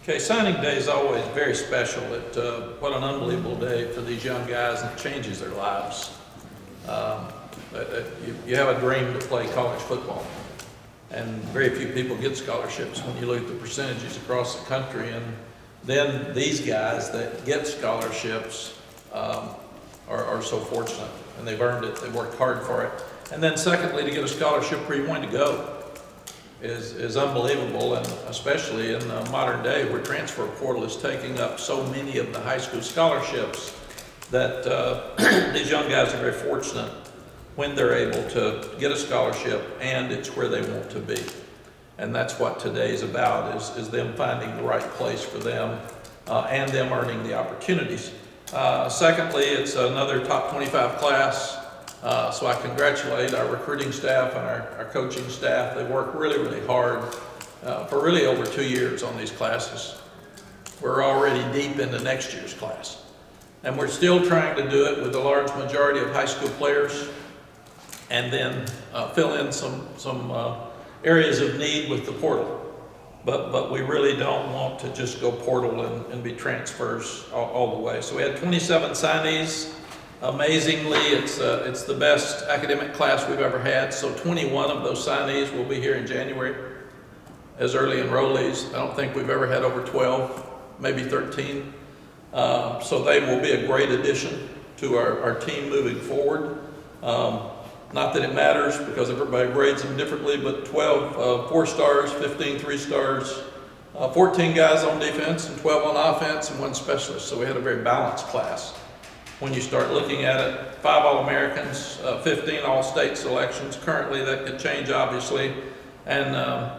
Okay, signing day is always very special. What an unbelievable day for these young guys, and it changes their lives. You have a dream to play college football, and very few people get scholarships when you look at the percentages across the country. And then these guys that get scholarships are so fortunate, and they've earned it, they've worked hard for it. And then secondly, to get a scholarship where you want to go is unbelievable, and especially in the modern day where transfer portal is taking up so many of the high school scholarships that these young guys are very fortunate when they're able to get a scholarship and it's where they want to be. And that's what today is about, is them finding the right place for them and them earning the opportunities. Secondly, it's another top 25 class. So I congratulate our recruiting staff and our coaching staff. They work really, really hard for really over 2 years on these classes. We're already deep into next year's class. And we're still trying to do it with a large majority of high school players, and then fill in some areas of need with the portal. But we really don't want to just go portal and be transfers all the way. So we had 27 signees. Amazingly, it's the best academic class we've ever had. So 21 of those signees will be here in January as early enrollees. I don't think we've ever had over 12, maybe 13. So they will be a great addition to our team moving forward. Not that it matters because everybody grades them differently, but 12 4 stars, 15 3 stars, 14 guys on defense and 12 on offense, and 1 specialist. So we had a very balanced class. When you start looking at it, 5 All-Americans, 15 All-State selections. Currently that could change obviously, and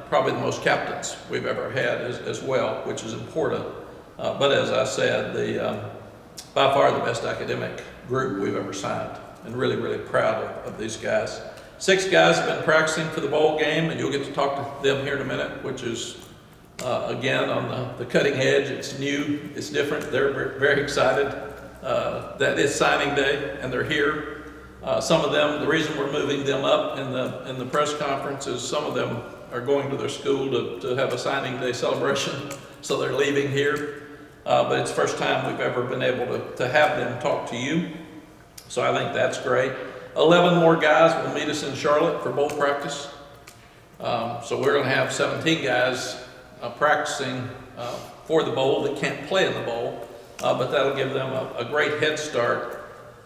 probably the most captains we've ever had as well, which is important. But as I said, by far the best academic group we've ever signed, and really, really proud of these guys. 6 guys have been practicing for the bowl game, and you'll get to talk to them here in a minute, which is again on the cutting edge. It's new, it's different. They're very excited. That is signing day, and they're here. Some of them, the reason we're moving them up in the press conference is some of them are going to their school to have a signing day celebration, so they're leaving here. But it's the first time we've ever been able to have them talk to you, so I think that's great. 11 more guys will meet us in Charlotte for bowl practice. So we're going to have 17 guys practicing for the bowl that can't play in the bowl. But that'll give them a great head start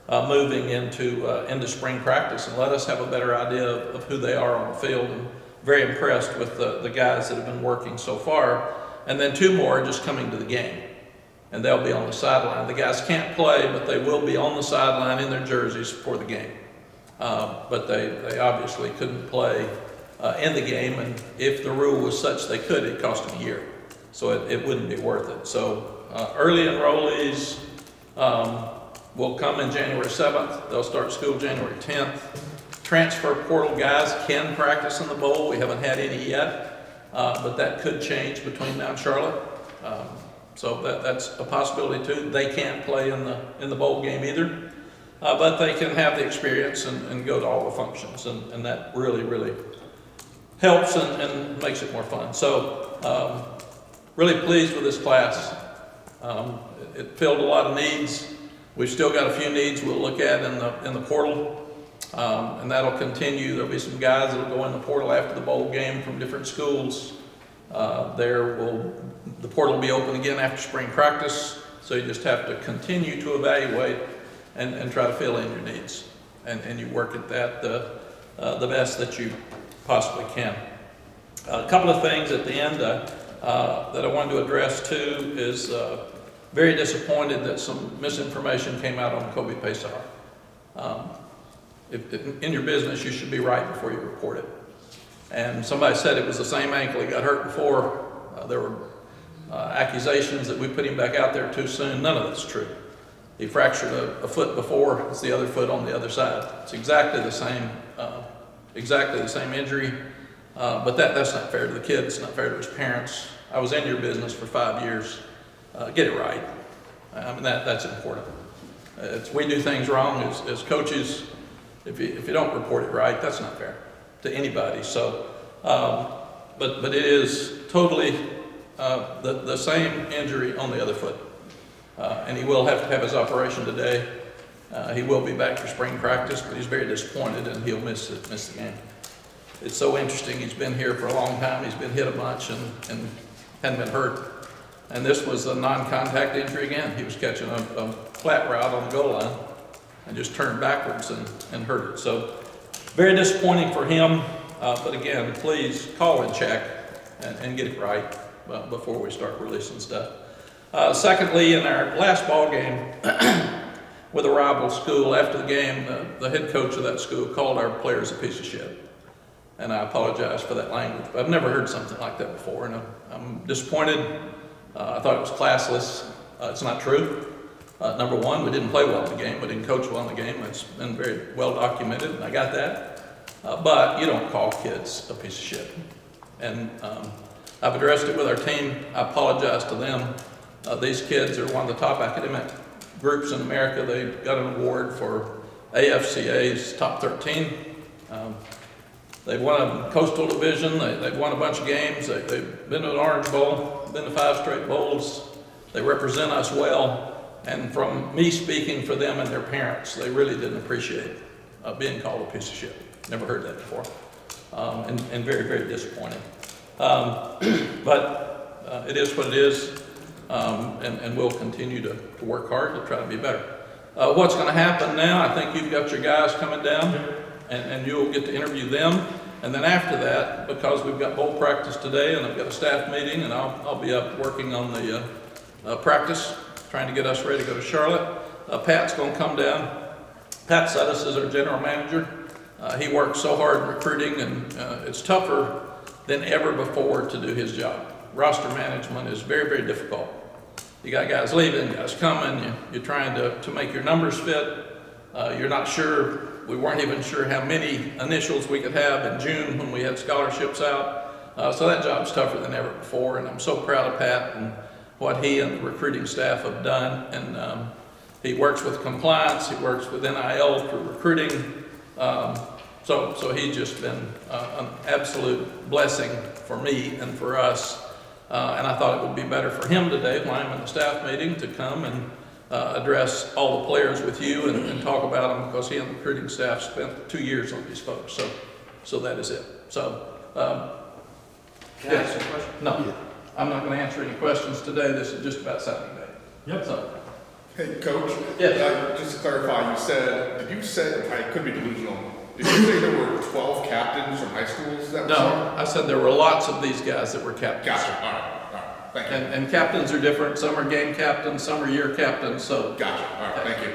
moving into spring practice, and let us have a better idea of who they are on the field. And very impressed with the guys that have been working so far. And then 2 more are just coming to the game, and they'll be on the sideline. The guys can't play, but they will be on the sideline in their jerseys for the game. But they obviously couldn't play in the game, and if the rule was such they could, it'd cost them a year. So it wouldn't be worth it. So early enrollees will come in January 7th. They'll start school January 10th. Transfer portal guys can practice in the bowl. We haven't had any yet, but that could change between now and Charlotte. So that's a possibility too. They can't play in the bowl game either, but they can have the experience and go to all the functions, and that really, really helps and makes it more fun. So really pleased with this class. It filled a lot of needs. We've still got a few needs we'll look at in the portal, and that'll continue. There'll be some guys that'll go in the portal after the bowl game from different schools. The portal will be open again after spring practice, so you just have to continue to evaluate and try to fill in your needs, and you work at that the best that you possibly can. A couple of things at the end that I wanted to address too is very disappointed that some misinformation came out on Kobe Pesar. In your business, you should be right before you report it. And somebody said it was the same ankle he got hurt before. There were accusations that we put him back out there too soon. None of that's true. He fractured a foot before. It's the other foot on the other side. It's exactly the same injury. But that's not fair to the kid. It's not fair to his parents. I was in your business for 5 years. Get it right. I mean, that's important. We do things wrong as coaches. If you don't report it right, that's not fair to anybody. So, but it is totally the same injury on the other foot. And he will have to have his operation today. He will be back for spring practice, but he's very disappointed and he'll miss the game. It's so interesting. He's been here for a long time. He's been hit a bunch and hadn't been hurt. And this was a non-contact injury again. He was catching a flat route on the goal line and just turned backwards and hurt it. So very disappointing for him. But again, please call and check and get it right before we start releasing stuff. Secondly, in our last ball game with a rival school, after the game, the head coach of that school called our players a piece of shit. And I apologize for that language. But I've never heard something like that before, and I'm disappointed. I thought it was classless. It's not true. Number one, we didn't play well in the game. We didn't coach well in the game. It's been very well documented, and I got that. But you don't call kids a piece of shit. And I've addressed it with our team. I apologize to them. These kids are one of the top academic groups in America. They got an award for AFCA's top 13. They've won a Coastal Division. They've won a bunch of games. They've been to an Orange Bowl, been to 5 straight bowls. They represent us well. And from me speaking for them and their parents, they really didn't appreciate being called a piece of shit. Never heard that before. And very, very disappointing. But it is what it is. And we'll continue to work hard to try to be better. What's going to happen now, I think you've got your guys coming down. And you'll get to interview them. And then after that, because we've got bowl practice today and I've got a staff meeting and I'll be up working on the practice, trying to get us ready to go to Charlotte. Pat's gonna come down. Pat Sudis is our general manager. He works so hard recruiting and it's tougher than ever before to do his job. Roster management is very, very difficult. You got guys leaving, guys coming, you're trying to make your numbers fit. You're not sure. We weren't even sure how many initials we could have in June when we had scholarships out. So that job's tougher than ever before, and I'm so proud of Pat and what he and the recruiting staff have done. And he works with compliance, he works with NIL for recruiting. So he's just been an absolute blessing for me and for us. And I thought it would be better for him today when I'm in the staff meeting to come and address all the players with you and talk about them, because he and the recruiting staff spent 2 years on these folks. So that is it. So, Can I ask you a question? No, yeah. I'm not going to answer any questions today. This is just about signing day. Yep. So, Hey, Coach. Yes. Just to clarify, did you say, I could be delusional, did you say there were 12 captains from high schools? Is that what you no, I said there were lots of these guys that were captains. Gotcha, all right, thank you. And captains are different. Some are game captains, some are year captains, so. Gotcha, all right, thank you.